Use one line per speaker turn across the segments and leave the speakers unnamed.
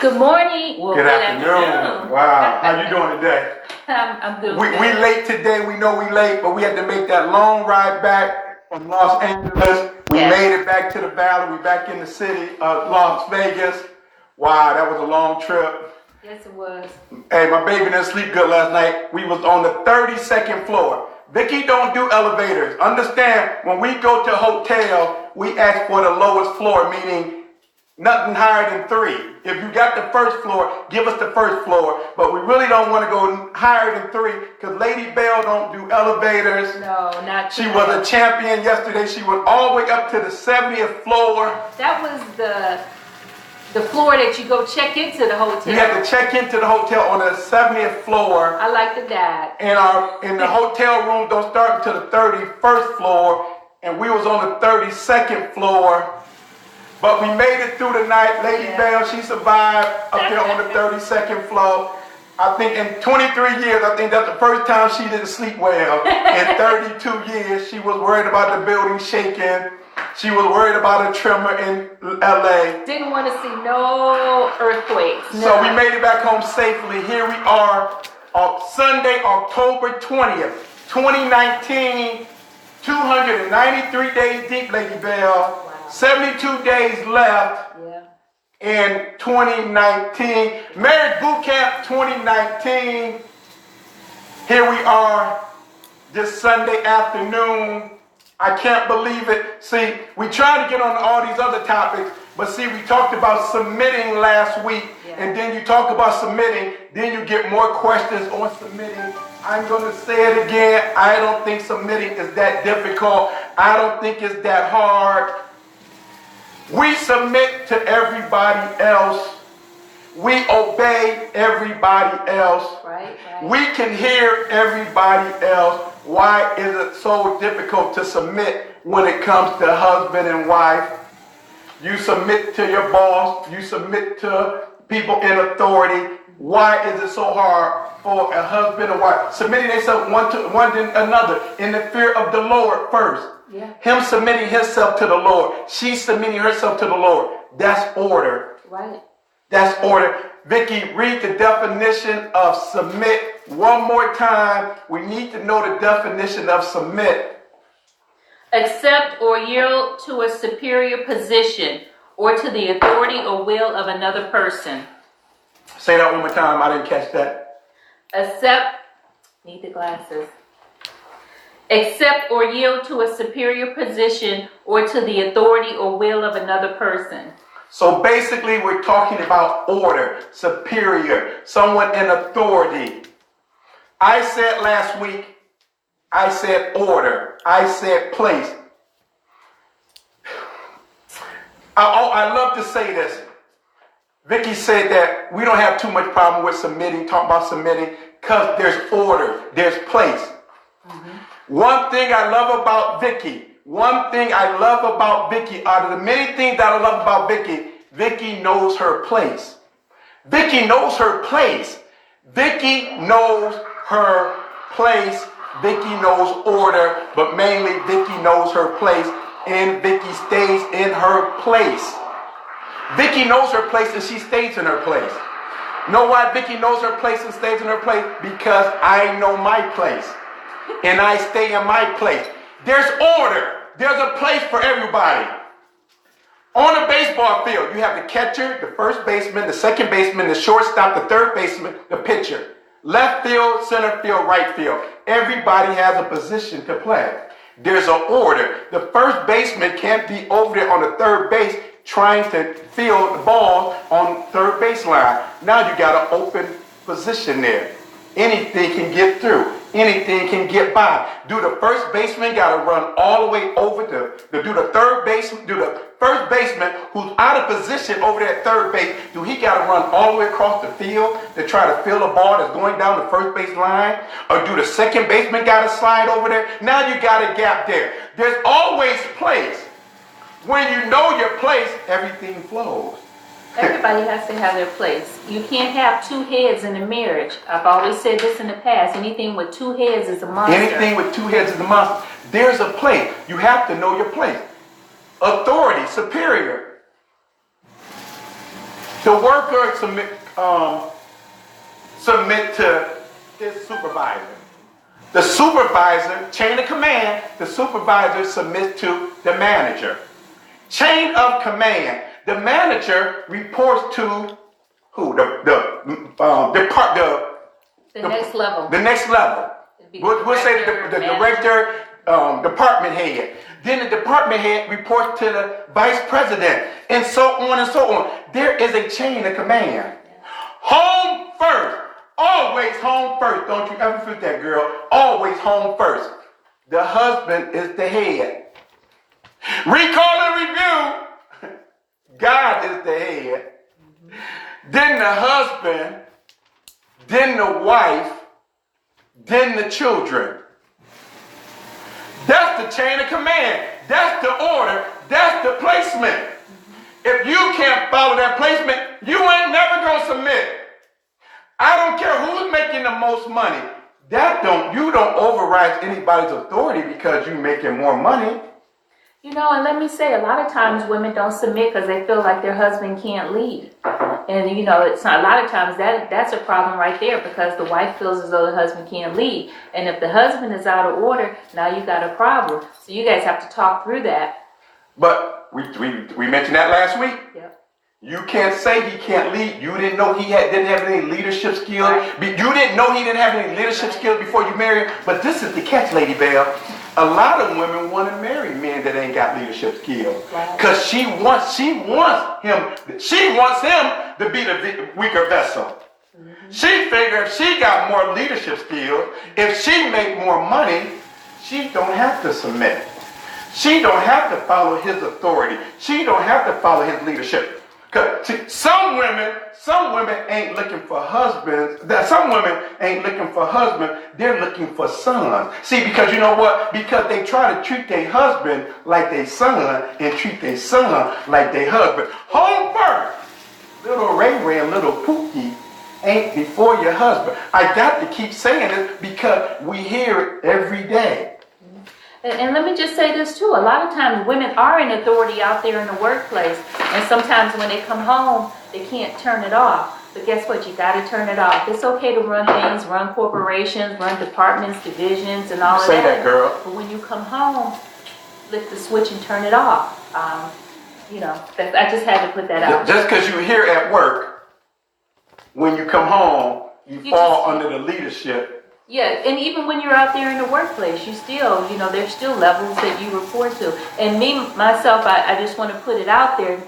Good morning. Well,
Good afternoon. Wow. How you doing today?
I'm doing
We
good.
late today. We know we late, but we had to make that long ride back from Los Angeles. We
Yes.
made it back to the valley. We back in the city of Las Vegas. Wow, that was a long trip.
Yes, it was.
Hey, my baby didn't sleep good last night. We was on the 32nd floor. Vicky don't do elevators. Understand, when we go to a hotel, we ask for the lowest floor, meaning nothing higher than 3. If you got the first floor, give us the first floor. But we really don't want to go higher than 3 because Lady Bell don't do elevators.
No, not
She
too
was
much.
a champion yesterday. She went all the way up to the 70th floor.
That was the floor that you go check into the hotel.
You had to check into the hotel on the 70th floor.
I like the that.
And the hotel room don't start until the 31st floor. And we was on the 32nd floor. But we made it through the night. Lady Bell, she survived up there on the 32nd floor. I think in 23 years, I think that's the first time she didn't sleep well. In 32 years, she was worried about the building shaking. She was worried about a tremor in LA.
Didn't want to see no earthquakes. No.
So we made it back home safely. Here we are on Sunday, October 20th, 2019. 293 days deep, Lady Bell. 72 days left in 2019. Marriage Boot Camp 2019. Here we are this Sunday afternoon. I can't believe it. See, we tried to get on all these other topics, but see, we talked about submitting last week, and then you talk about submitting, then you get more questions on submitting. I'm going to say it again. I don't think submitting is that difficult. I don't think it's that hard. We submit to everybody else. We obey everybody else.
Right.
We can hear everybody else. Why is it so difficult to submit when it comes to husband and wife? You submit to your boss. You submit to people in authority. Why is it so hard for a husband and wife submitting themselves one to another in the fear of the Lord first? Him submitting himself to the Lord. She submitting herself to the Lord. That's order.
Right.
That's order. Vicky, read the definition of submit one more time. We need to know the definition of submit.
Accept or yield to a superior position or to the authority or will of another person.
Say that one more time. I didn't catch that.
Need the glasses. Accept or yield to a superior position or to the authority or will of another person.
So basically, we're talking about order, superior, someone in authority. I said last week, I said order, I said place. I love to say this. Vicky said that we don't have too much problem with submitting, talk about submitting, because there's order, there's place. One thing I love about Vicky, out of the many things that I love about Vicky, Vicky knows her place. Vicky knows her place. Vicky knows her place. Vicky knows order, but mainly Vicky knows her place, and Vicky stays in her place. Vicky knows her place and she stays in her place. Know why Vicky knows her place and stays in her place? Because I know my place. And I stay in my place. There's order. There's a place for everybody. On a baseball field, you have the catcher, the first baseman, the second baseman, the shortstop, the third baseman, the pitcher. Left field, center field, right field. Everybody has a position to play. There's an order. The first baseman can't be over there on the third base trying to field the ball on third baseline. Now you got an open position there. Anything can get through. Anything can get by. Do the first baseman got to run all the way over to do the third baseman? Do the first baseman who's out of position over there at third base? Do he got to run all the way across the field to try to field a ball that's going down the first base line? Or do the second baseman got to slide over there? Now you got a gap there. There's always place. When you know your place, everything flows.
Everybody has to have their place. You can't have two heads in a marriage. I've always said this in the past. Anything with two heads is a monster.
Anything with two heads is a monster. There's a place. You have to know your place. Authority, superior. The worker submit to his supervisor. The supervisor, chain of command, the supervisor submits to the manager. Chain of command. The manager reports to who?
The next level.
The next level. We'll say the director, department head. Then the department head reports to the vice president, and so on and so on. There is a chain of command. Home first. Always home first. Don't you ever forget that, girl. Always home first. The husband is the head. Recall and review. God is the head. Then the husband. Then the wife. Then the children. That's the chain of command. That's the order. That's the placement. If you can't follow that placement, you ain't never gonna submit. I don't care who's making the most money. You don't override anybody's authority because you're making more money.
You know, and let me say, a lot of times women don't submit because they feel like their husband can't lead. And, you know, it's not, a lot of times that's a problem right there because the wife feels as though the husband can't lead. And if the husband is out of order, now you got a problem. So you guys have to talk through that.
But we mentioned that last week.
Yep.
You can't say he can't lead. You didn't know he didn't have any leadership skills.
Right.
You didn't know he didn't have any leadership skills before you married him. But this is the catch, Lady Bell. A lot of women want to marry men that ain't got leadership skills. Because she wants him to be the weaker vessel. Mm-hmm. She figures if she got more leadership skills, if she make more money, she don't have to submit. She don't have to follow his authority. She don't have to follow his leadership. Cause some women ain't looking for husbands. Some women ain't looking for husbands. They're looking for sons. See, because you know what? Because they try to treat their husband like their son and treat their son like their husband. Home first. Little Ray Ray and little Pookie ain't before your husband. I got to keep saying it because we hear it every day.
And let me just say this too. A lot of times women are in authority out there in the workplace. And sometimes when they come home, they can't turn it off. But guess what? You got to turn it off. It's okay to run things, run corporations, run departments, divisions, and all of that.
Say that, girl.
But when you come home, lift the switch and turn it off. You know, I just had to put that out.
Just because you're here at work, when you come home, you fall under the leadership.
Yeah, and even when you're out there in the workplace, you still, you know, there's still levels that you report to. And me, myself, I just want to put it out there.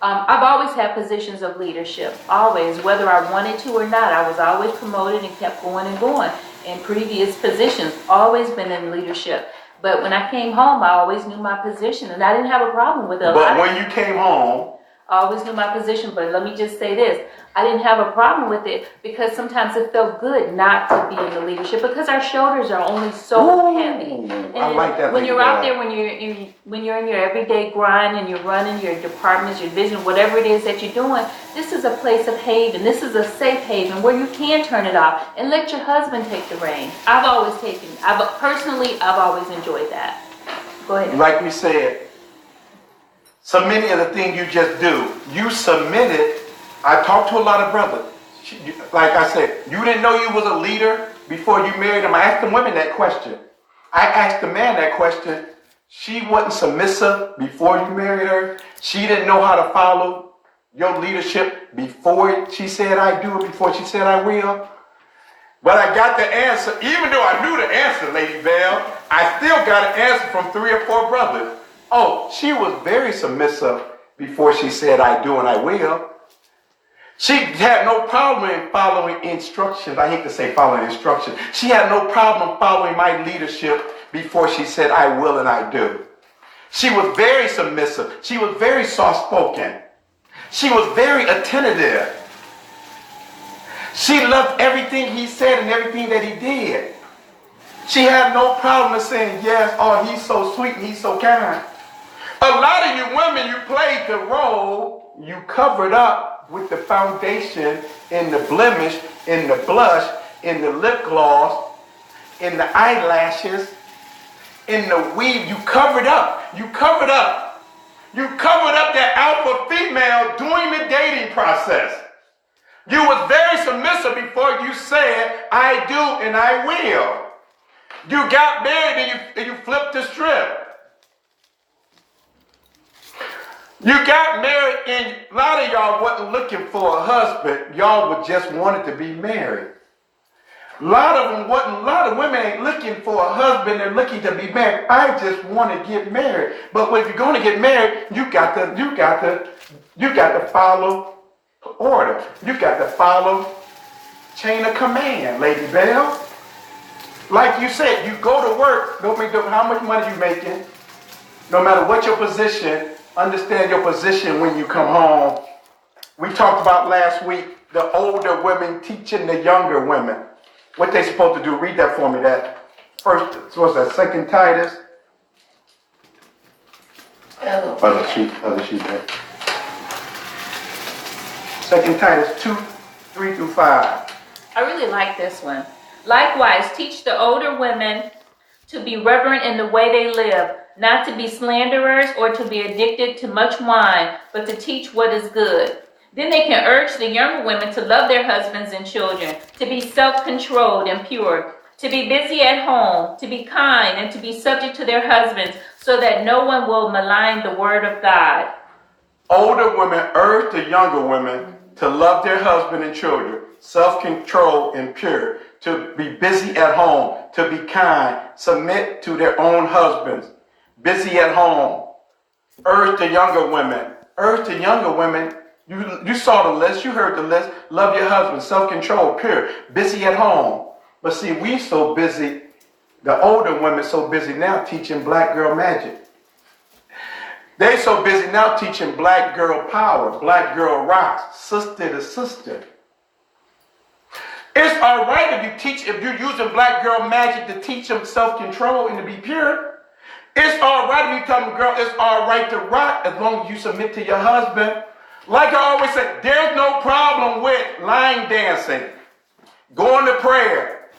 I've always had positions of leadership, always, whether I wanted to or not. I was always promoted and kept going and going in previous positions, always been in leadership. But when I came home, I always knew my position, and I didn't have a problem with it.
But when you came home,
I always knew my position, but let me just say this. I didn't have a problem with it because sometimes it felt good not to be in the leadership because our shoulders are only so heavy. And
I like that.
When you're out there, when you're in your everyday grind and you're running your departments, your division, whatever it is that you're doing, this is a place of haven. This is a safe haven where you can turn it off and let your husband take the reins. I've always enjoyed that. Go ahead.
Like we said, so many of the things you just do, you submitted. I talked to a lot of brothers. Like I said, you didn't know you was a leader before you married him. I asked the women that question. I asked the man that question. She wasn't submissive before you married her. She didn't know how to follow your leadership before she said I do, before she said I will. But I got the answer. Even though I knew the answer, Lady Bell, I still got an answer from 3 or 4 brothers. Oh, she was very submissive before she said I do and I will. She had no problem in following instructions. I hate to say following instructions. She had no problem following my leadership before she said I will and I do. She was very submissive. She was very soft-spoken. She was very attentive. She loved everything he said and everything that he did. She had no problem in saying, yes, oh, he's so sweet and he's so kind. A lot of you women, you played the role, you covered up with the foundation, in the blemish, in the blush, in the lip gloss, in the eyelashes, in the weave. You covered up. You covered up. You covered up that alpha female during the dating process. You was very submissive before you said, I do and I will. You got married and you flipped the script. You got married and a lot of y'all wasn't looking for a husband. Y'all would just wanted to be married. A lot of women ain't looking for a husband, they're looking to be married. I just want to get married. But if you're going to get married, you got to follow order. You got to follow chain of command, Lady Bell. Like you said, you go to work, no matter how much money you making, no matter what your position, understand your position when you come home. We talked about last week the older women teaching the younger women what they supposed to do. Read that for me. That first, what's that? 2 Titus. Other sheet there. 2 Titus 2:3-5.
I really like this one. Likewise, teach the older women to be reverent in the way they live, not to be slanderers or to be addicted to much wine, but to teach what is good. Then they can urge the younger women to love their husbands and children, to be self-controlled and pure, to be busy at home, to be kind, and to be subject to their husbands, so that no one will malign the word of God.
Older women urge the younger women to love their husband and children, self-controlled and pure, to be busy at home, to be kind, submit to their own husbands, busy at home. Urge the younger women. Urge the younger women. You saw the list, you heard the list. Love your husband, self-control, pure, busy at home. But see, we so busy, the older women so busy now teaching black girl magic. They so busy now teaching black girl power, black girl rocks, sister to sister. It's all right if you're using black girl magic to teach them self-control and to be pure. It's all right if you tell them, girl, it's all right to rock as long as you submit to your husband. Like I always say, there's no problem with line dancing, going to prayer.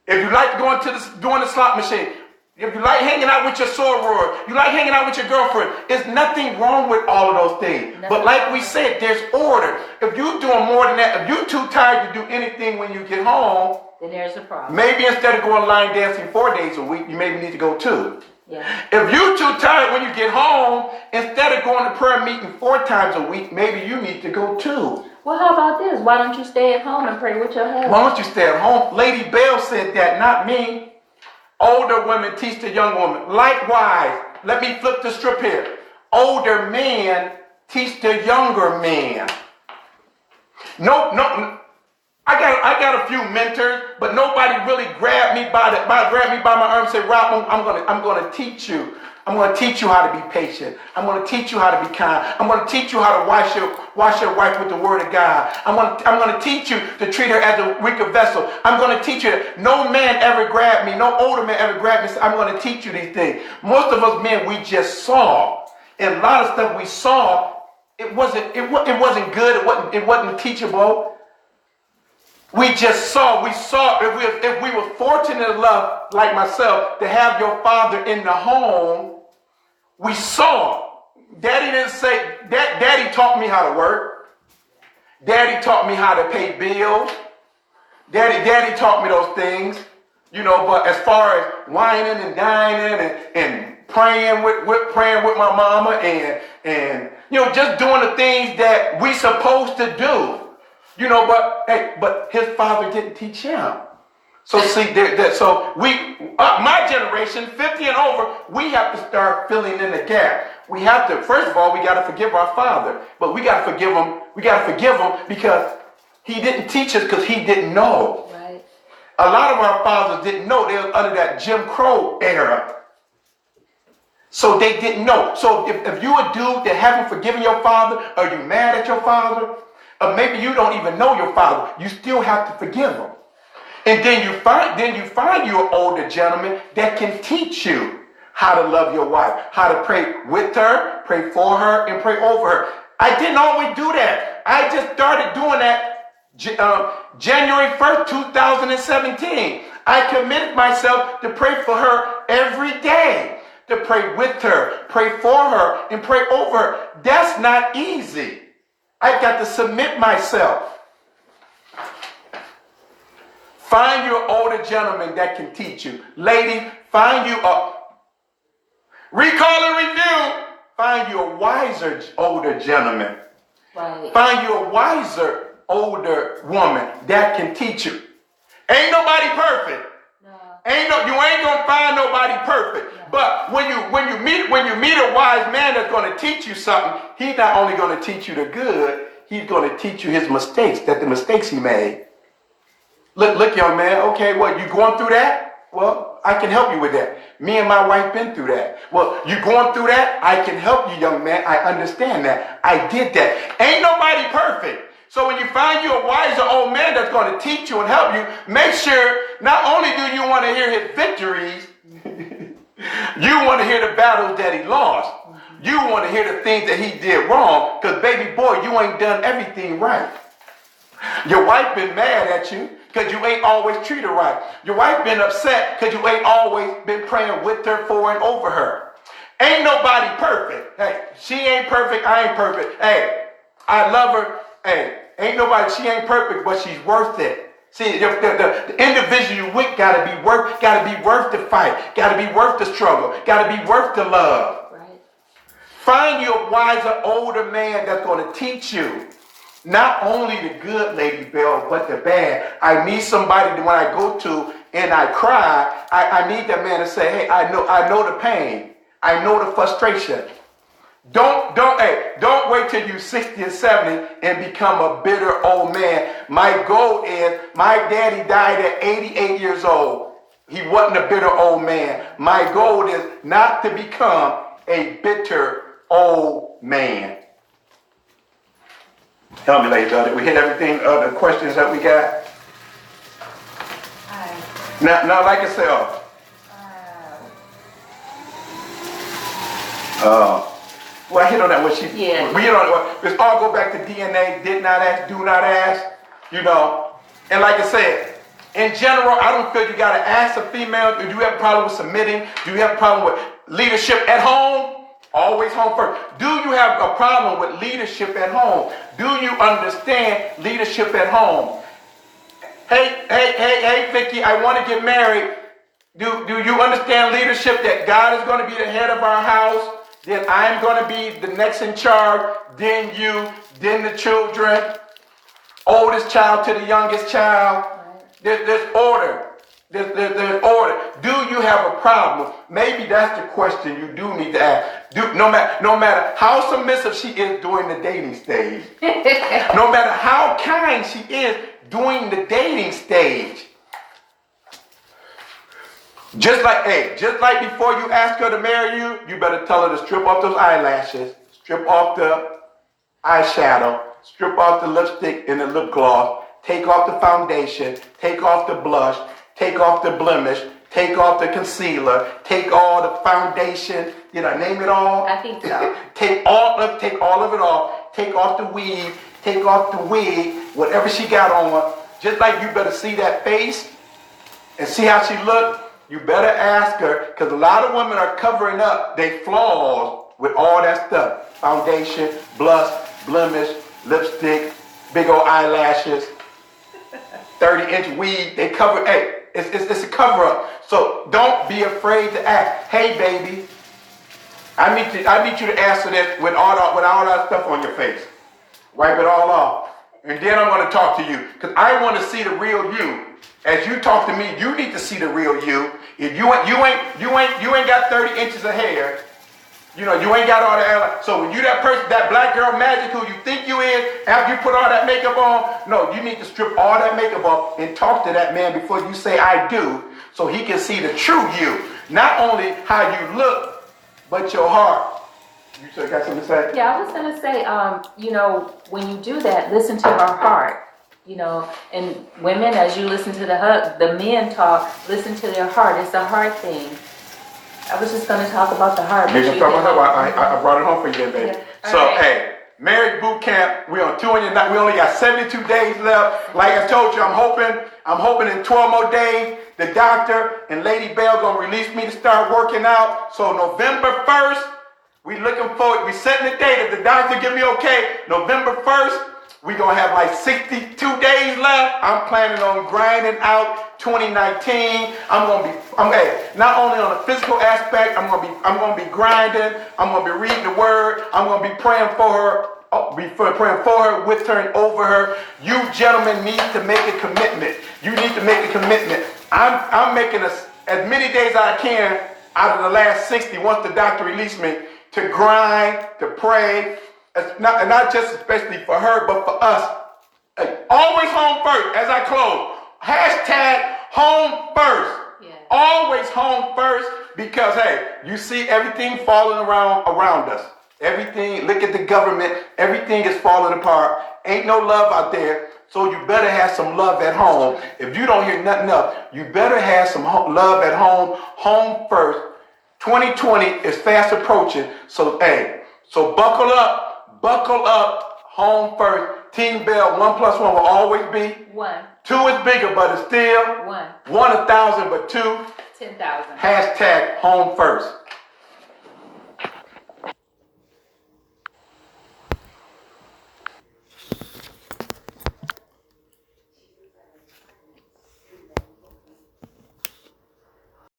If you like doing the slot machine, if you like hanging out with your soror, you like hanging out with your girlfriend, there's nothing wrong with all of those things. But like we said, there's order. If you're doing more than that, if you're too tired to do anything when you get home,
then there's a problem.
Maybe instead of going line dancing 4 days a week, you maybe need to go 2.
Yeah.
If you're too tired when you get home, instead of going to prayer meeting 4 times a week, maybe you need to go 2.
Well, how about this? Why don't you stay at home and pray with your husband?
Why don't you stay at home? Lady Bell said that, not me. Older women teach the young woman. Likewise, let me flip the strip here. Older men teach the younger men. No. I got a few mentors, but nobody really grabbed me by my arm and said, Rob, I'm gonna teach you. I'm gonna teach you how to be patient. I'm gonna teach you how to be kind. I'm gonna teach you how to wash your wife with the word of God. I'm gonna teach you to treat her as a weaker vessel. I'm gonna teach you that no man ever grabbed me, no older man ever grabbed me and said, I'm gonna teach you these things. Most of us men, we just saw. And a lot of stuff we saw, it wasn't good, it wasn't teachable. We just saw, if we were fortunate enough, like myself, to have your father in the home, we saw. Daddy didn't say, Daddy taught me how to work. Daddy taught me how to pay bills. Daddy taught me those things, but as far as whining and dining and praying with my mama and just doing the things that we supposed to do. But his father didn't teach him. So see, my generation, 50 and over, we have to start filling in the gap. We have to, first of all, we got to forgive our father, but we got to forgive him. We got to forgive him because he didn't teach us because he didn't know.
Right.
A lot of our fathers didn't know. They were under that Jim Crow era. So they didn't know. So if you a dude that haven't forgiven your father, are you mad at your father? Or maybe you don't even know your father. You still have to forgive him. And then you find you an older gentleman that can teach you how to love your wife, how to pray with her, pray for her, and pray over her. I didn't always do that. I just started doing that January 1st, 2017. I committed myself to pray for her every day, to pray with her, pray for her, and pray over her. That's not easy. I've got to submit myself. Find you an older gentleman that can teach you. Lady, find you a recall and review. Find you a wiser older gentleman.
Right.
Find you a wiser older woman that can teach you. Ain't nobody perfect.
No.
You ain't gonna find nobody perfect.
No.
But when you meet a wise man that's gonna teach you something, he's not only gonna teach you the good, he's gonna teach you his mistakes, the mistakes he made. Look, young man, okay, what, you going through that? Well, I can help you with that. Me and my wife been through that. Well, you going through that? I can help you, young man. I understand that. I did that. Ain't nobody perfect. So when you find you a wiser old man that's going to teach you and help you, make sure not only do you want to hear his victories, you want to hear the battles that he lost. You want to hear the things that he did wrong, because baby boy, you ain't done everything right. Your wife been mad at you because you ain't always treated her right. Your wife been upset because you ain't always been praying with her, for, and over her. Ain't nobody perfect. Hey, she ain't perfect. I ain't perfect. Hey, I love her. Hey, ain't nobody. She ain't perfect, but she's worth it. See, the individual you with gotta be worth the fight. Gotta be worth the struggle. Gotta be worth the love.
Right.
Find you a wiser, older man that's gonna teach you. Not only the good, Lady Bell, but the bad. I need somebody that when I go to and I cry, I need that man to say, hey, I know the pain. I know the frustration. Don't wait till you're 60 and 70 and become a bitter old man. My goal is, my daddy died at 88 years old. He wasn't a bitter old man. My goal is not to become a bitter old man. Help me, Lady Bell. Did we hit everything, the questions that we got? Now, like I said, well, I hit on that when we hit on it. Let's all go back to DNA, did not ask, do not ask, you know. And like I said, in general, I don't feel you got to ask a female, do you have a problem with submitting? Do you have a problem with leadership at home? Always home first. Do you have a problem with leadership at home? Do you understand leadership at home? Hey, Vicky, I want to get married. Do you understand leadership, that God is going to be the head of our house? Then I'm going to be the next in charge, then you, then the children, oldest child to the youngest child. There's order. There's order. Do you have a problem? Maybe that's the question you do need to ask. No matter how submissive she is during the dating stage, no matter how kind she is during the dating stage, just like before you ask her to marry you, you better tell her to strip off those eyelashes, strip off the eyeshadow, strip off the lipstick and the lip gloss, take off the foundation, take off the blush, take off the blemish, take off the concealer, take all the foundation. Did I name it all?
I think so.
Take all of it off. Take off the weave, take off the wig, whatever she got on. Just like you better see that face and see how she look. You better ask her, because a lot of women are covering up their flaws with all that stuff. Foundation, blush, blemish, lipstick, big old eyelashes, 30-inch weave. They cover, hey, it's a cover up. So don't be afraid to ask, hey baby, I need you to answer this with all that stuff on your face. Wipe it all off. And then I'm going to talk to you, because I want to see the real you. As you talk to me, you need to see the real you. If you ain't got 30 inches of hair, you know, you ain't got all the hair. So when you that person, that black girl magic who you think you is, after you put all that makeup on, no, you need to strip all that makeup off and talk to that man before you say I do, so he can see the true you. Not only how you look, but your heart. You still got something to say?
Yeah, I was going to say, you know, when you do that, listen to her heart. You know, and women, as you listen to the men talk, listen to their heart. It's a heart thing. I was just going to talk about the heart.
I brought it home for you then, baby.
Yeah.
So,
right.
hey, Marriage boot camp. We're on 209. We only got 72 days left. Like I told you, I'm hoping in 12 more days, the doctor and Lady Bell gonna release me to start working out. So November 1st, we looking forward. We setting the date. If the doctor give me okay, November 1st, we gonna have like 62 days left. I'm planning on grinding out 2019. Not only on the physical aspect, I'm gonna be grinding. I'm gonna be reading the word. I'm gonna be praying for her. Praying for her, with her, and over her. You gentlemen need to make a commitment. You need to make a commitment. I'm making as many days as I can out of the last 60 once the doctor released me to grind, to pray. Not just especially for her, but for us. Hey, always home first. As I close, hashtag home first.
Yeah.
Always home first, because hey, you see everything falling around us. Everything. Look at the government. Everything is falling apart. Ain't no love out there. So you better have some love at home. If you don't hear nothing else, you better have some love at home. Home first. 2020 is fast approaching. So hey, so buckle up. Buckle up, home first. Team Bell, 1 + 1 will always be
1.
2 is bigger, but it's still
1.
1 1,000, but 2.
10,000.
Hashtag home first.